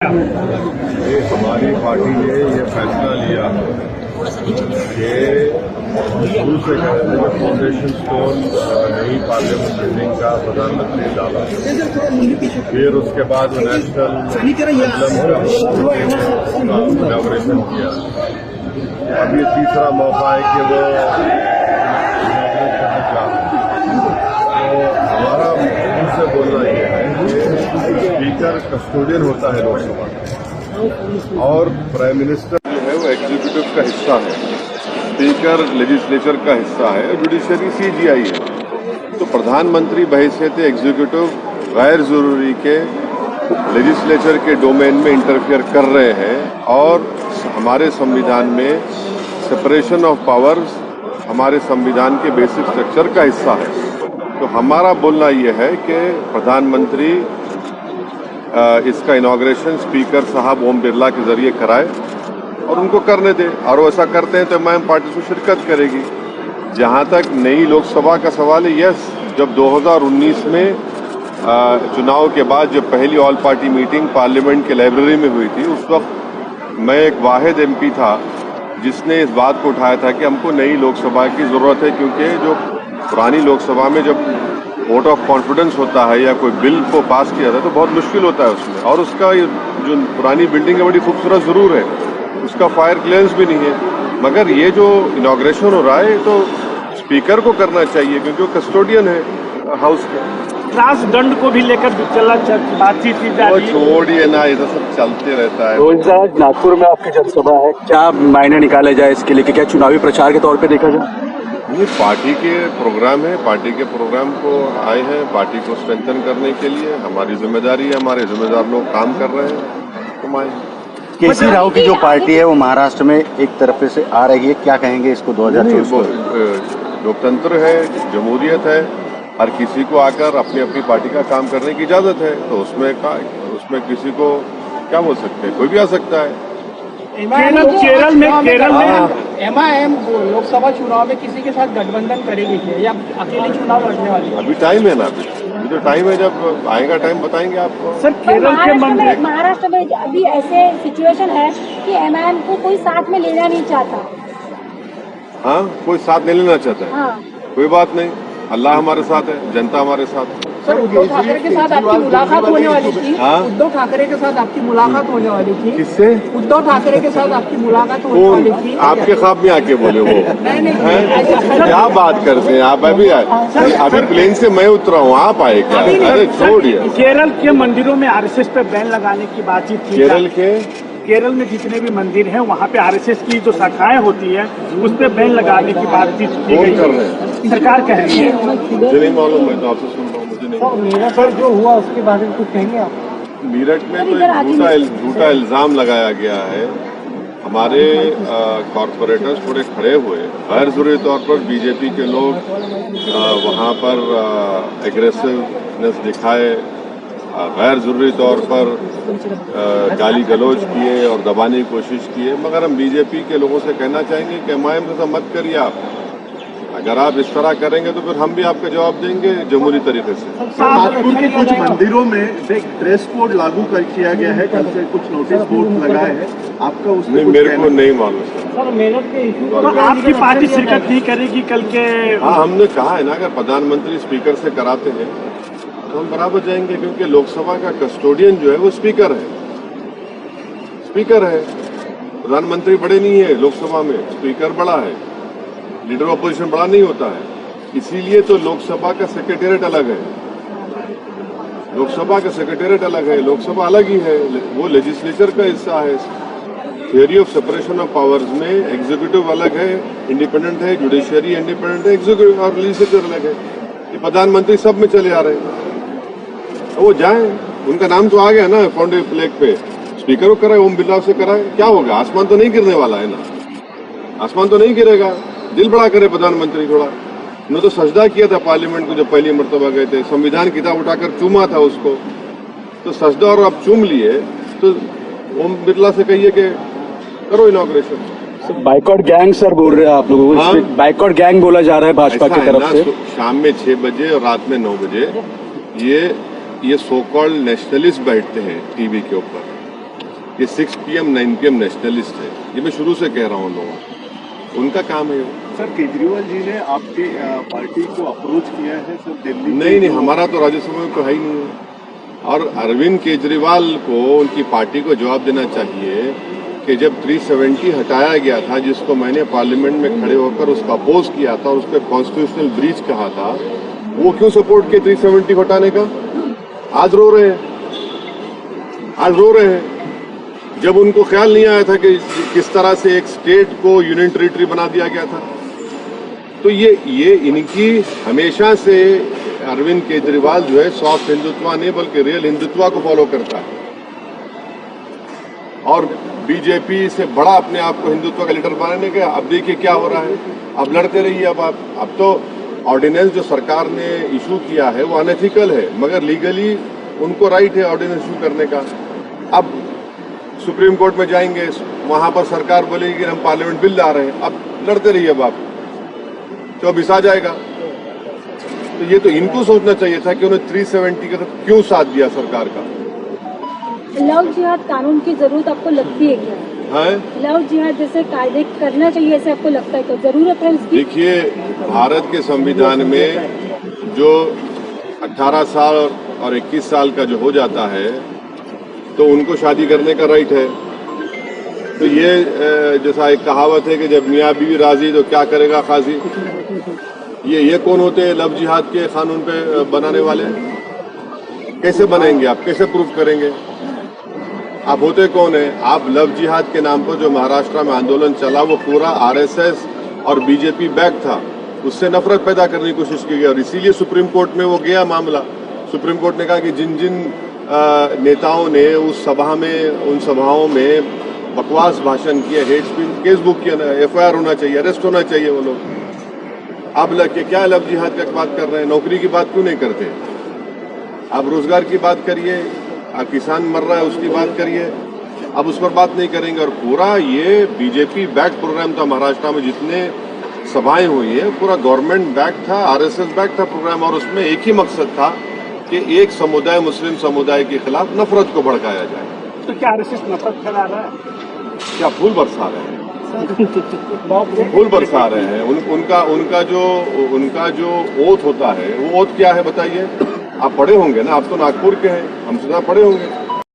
हमारी पार्टी ने ये फैसला लिया कि शुरू से फाउंडेशन स्टोन नई पार्लियामेंट बिल्डिंग का प्रधानमंत्री डाला, फिर उसके बाद नेशनल इनॉग्रेशन किया। अब ये तीसरा मौका है कि वो तो हमारा मुझ से बोलना ये है कि स्पीकर कस्टोडियन होता है लोकसभा का और प्राइम मिनिस्टर जो है वो एग्जीक्यूटिव का हिस्सा है, स्पीकर लेजिस्लेचर का हिस्सा है, जुडिशरी सीजीआई है। तो प्रधानमंत्री बहैसियत एग्जीक्यूटिव गैर जरूरी के लेजिस्लेचर के डोमेन में इंटरफियर कर रहे हैं और हमारे संविधान में सेपरेशन ऑफ पावर्स हमारे संविधान के बेसिक स्ट्रक्चर का हिस्सा है। तो हमारा बोलना यह है कि प्रधानमंत्री इसका इनॉग्रेशन स्पीकर साहब ओम बिरला के जरिए कराए और उनको करने दे, और ऐसा करते हैं तो मैं पार्टी से शिरकत करेगी। जहां तक नई लोकसभा का सवाल है, यस, जब 2019 में चुनाव के बाद जब पहली ऑल पार्टी मीटिंग पार्लियामेंट के लाइब्रेरी में हुई थी, उस वक्त मैं एक वाहिद एमपी था जिसने इस बात को उठाया था कि हमको नई लोकसभा की जरूरत है, क्योंकि जो पुरानी लोकसभा में जब वोट ऑफ कॉन्फिडेंस होता है या कोई बिल को पास किया जाता है तो बहुत मुश्किल होता है उसमें, और उसका जो पुरानी बिल्डिंग है बड़ी खूबसूरत जरूर है, उसका फायर क्लियरेंस भी नहीं है, मगर ये जो इनॉग्रेशन हो रहा है तो स्पीकर को करना चाहिए क्योंकि वो कस्टोडियन है हाउस के। राजदंड को भी लेकर बातचीत की जा रही है। छोड़िए ना, ये तो सब चलते रहता है। रोज नागपुर में आपकी जनसभा है, क्या मायने निकाले जाए इसके लिए कि क्या चुनावी प्रचार के तौर पे देखा जाए? ये पार्टी के प्रोग्राम है, पार्टी के प्रोग्राम को आए हैं, पार्टी को स्ट्रेंथन करने के लिए हमारी जिम्मेदारी है, हमारे जिम्मेदार लोग काम कर रहे हैं, तो आए। केसी राव की जो पार्टी है वो महाराष्ट्र में एक तरफ से आ रही है, क्या कहेंगे इसको 2024 को? लोकतंत्र है, जमहूरियत है, हर किसी को आकर अपनी अपनी पार्टी का काम करने की इजाजत है, तो उसमें किसी को क्या बोल सकते हैं, कोई भी आ सकता है। केरल में एमआईएम लोकसभा चुनाव में किसी के साथ गठबंधन करेगी या अकेले चुनाव लड़ने वाली है? अभी टाइम है ना, अभी तो टाइम है, जब आएगा टाइम बताएंगे आपको। सर, केरल के महाराष्ट्र में अभी ऐसे सिचुएशन है कि एमआईएम को कोई साथ में लेना नहीं चाहता। हाँ, कोई साथ नहीं लेना चाहता है। हाँ। कोई बात नहीं, अल्लाह हमारे साथ है, जनता हमारे साथ है। सर, उद्धव ठाकरे के साथ आपकी मुलाकात होने वाली थी। हाँ? उद्धव ठाकरे के साथ आपकी मुलाकात होने वाली थी। किससे? उद्धव ठाकरे के साथ आपकी मुलाकात होने वाली थी। आपके ख्वाब में आके बोले वो? नहीं, क्या बात करते हैं आप? अभी प्लेन से मैं उतरा हूँ, आप आए क्या? अरे छोड़िए। केरल के मंदिरों में आरएसएस पे बैन लगाने की बातचीत थी। केरल में जितने भी मंदिर हैं वहाँ पे आरएसएस की जो शाखाएं होती है उस पे बैन लगाने की बातचीत की गई है, सरकार कह रही है। मुझे नहीं मालूम, मैं तो आपसे सुन रहा हूँ, मुझे नहीं। मेरा सर जो हुआ उसके बारे में कुछ कहेंगे आप? मीरठ में तो झूठा इल्जाम लगाया गया है, हमारे कॉरपोरेटर्स थोड़े खड़े हुए, गैर जरूरी तौर पर बीजेपी के लोग वहाँ पर एग्रेसिवनेस दिखाए, गैर जरूरी तौर पर गाली गलौज किए और दबाने की कोशिश किए, मगर हम बीजेपी के लोगों से कहना चाहेंगे कि एमआईएम से मत करिए आप। अगर आप इस तरह करेंगे तो फिर हम भी आपका जवाब देंगे जमहूरी तरीके से। नागपुर के कुछ मंदिरों में ड्रेस कोड लागू किया गया है, कल से कुछ नोटिस बोर्ड लगाए हैं, आपका उसमें मेरे को नहीं मालूम सर, मेरठ के इशू तो आपकी पार्टी शिरकत नहीं करेगी कल के? हाँ, हमने कहा है ना, अगर प्रधानमंत्री स्पीकर से कराते हैं तो हम बराबर जाएंगे, क्योंकि लोकसभा का कस्टोडियन जो है वो स्पीकर है। स्पीकर है, प्रधानमंत्री बड़े नहीं है लोकसभा में, स्पीकर बड़ा है, लीडर ऑपोजिशन बड़ा नहीं होता है, इसीलिए तो लोकसभा का सेक्रेटेरिएट अलग है, लोकसभा का सेक्रेटेरिएट अलग है, लोकसभा अलग ही है, वो लेजिस्लेचर का हिस्सा है। Theory of separation of powers में एग्जीक्यूटिव अलग है, इंडिपेंडेंट है, जुडिशरी इंडिपेंडेंट है, एग्जीक्यूटिव और लेजिस्लेचर अलग है। ये प्रधानमंत्री सब में चले आ रहे हैं, तो वो जाए, उनका नाम तो आ गया ना फाउंडेशन फ्लैग पे, स्पीकर को कराए, ओम बिरला से कराए, क्या होगा? आसमान तो नहीं गिरने वाला है ना, आसमान तो नहीं गिरेगा। दिल बड़ा करे प्रधानमंत्री थोड़ा। उन्होंने तो सजदा किया था पार्लियामेंट को जब पहली मर्तबा गए थे, संविधान किताब उठाकर चूमा था उसको, तो सजदा और अब चूम लिए, तो ओम बिरला से कहिए कि करो इनॉग्रेशन। बाइकआउट गैंग सर बोल रहे हैं आप लोगों को? हाँ? बाइकआउट गैंग बोला जा रहा है भाजपा की तरफ से। शाम में 6 बजे और रात में 9 बजे ये सो कॉल्ड नेशनलिस्ट बैठते हैं टीवी के ऊपर, ये 6 PM 9 PM नेशनलिस्ट है, ये मैं शुरू से कह रहा हूँ लोगों को, उनका काम है। सर केजरीवाल जी ने आपके पार्टी को अप्रोच किया है सर दिल्ली? नहीं, हमारा तो राज्यसभा में तो है ही नहीं है। और अरविंद केजरीवाल को उनकी पार्टी को जवाब देना चाहिए कि जब 370 हटाया गया था, जिसको मैंने पार्लियामेंट में खड़े होकर उसका अपोज किया था और उस पर कॉन्स्टिट्यूशनल ब्रीच कहा था, वो क्यों सपोर्ट किए 370 हटाने का? आज रो रहे हैं। जब उनको ख्याल नहीं आया था कि किस तरह से एक स्टेट को यूनियन टेरिटरी बना दिया गया था। तो ये इनकी हमेशा से अरविंद केजरीवाल जो है सॉफ्ट हिंदुत्व नहीं बल्कि रियल हिंदुत्व को फॉलो करता है और बीजेपी से बड़ा अपने आप को हिंदुत्व का लीडर बनाने का। अब देखिए क्या हो रहा है, अब लड़ते रहिए। अब तो ऑर्डिनेंस जो सरकार ने इशू किया है वो अनएथिकल है, मगर लीगली उनको राइट है ऑर्डिनेंस इशू करने का। अब सुप्रीम कोर्ट में जाएंगे, वहां पर सरकार बोलेगी कि हम पार्लियामेंट बिल ला रहे हैं। अब लड़ते रहिए, अब आप 24 आ जाएगा। तो ये तो इनको सोचना चाहिए था कि उन्हें 370 का क्यों साथ दिया सरकार का। लव जिहाद कानून की जरूरत आपको लगती है क्या? है लव जिहाद जैसे कायदे करना चाहिए ऐसे आपको लगता है तो जरूरत है उसकी? देखिए, भारत के संविधान में जो 18 साल और 21 साल का जो हो जाता है तो उनको शादी करने का राइट है। तो ये जैसा एक कहावत है कि जब मियाँ बीवी राजी तो क्या करेगा खाजी। ये कौन होते हैं लव जिहाद के कानून पे बनाने वाले? कैसे बनाएंगे आप, कैसे प्रूफ करेंगे? आप होते कौन है? आप लव जिहाद के नाम पर जो महाराष्ट्र में आंदोलन चला वो पूरा RSS और बीजेपी बैक था, उससे नफरत पैदा करने की कोशिश की गई और इसीलिए सुप्रीम कोर्ट में वो गया मामला। सुप्रीम कोर्ट ने कहा कि जिन जिन नेताओं ने उस सभा में उन सभाओं में बकवास भाषण किया, हेट स्पीच, केस बुक किया, FIR होना चाहिए, अरेस्ट होना चाहिए वो लोग। अब लग क्या लव जिहाद की बात कर रहे हैं? नौकरी की बात क्यों नहीं करते? आप रोजगार की बात करिए, आप किसान मर रहा है उसकी बात करिए, अब उस पर बात नहीं करेंगे। और पूरा ये बीजेपी बैक प्रोग्राम था महाराष्ट्र में, जितने सभाएं हुई है पूरा गवर्नमेंट बैक था, RSS बैक था प्रोग्राम, और उसमें एक ही मकसद था कि एक समुदाय मुस्लिम समुदाय के खिलाफ नफरत को भड़काया जाए। तो क्या RSS नफरत फैला रहा है? क्या फूल बरसा रहे हैं? फूल बरसा रहे हैं। उनका जो ओथ होता है वो ओथ क्या है बताइए? आप पढ़े होंगे ना, आप तो नागपुर के हैं, हमसे ज़्यादा पढ़े होंगे।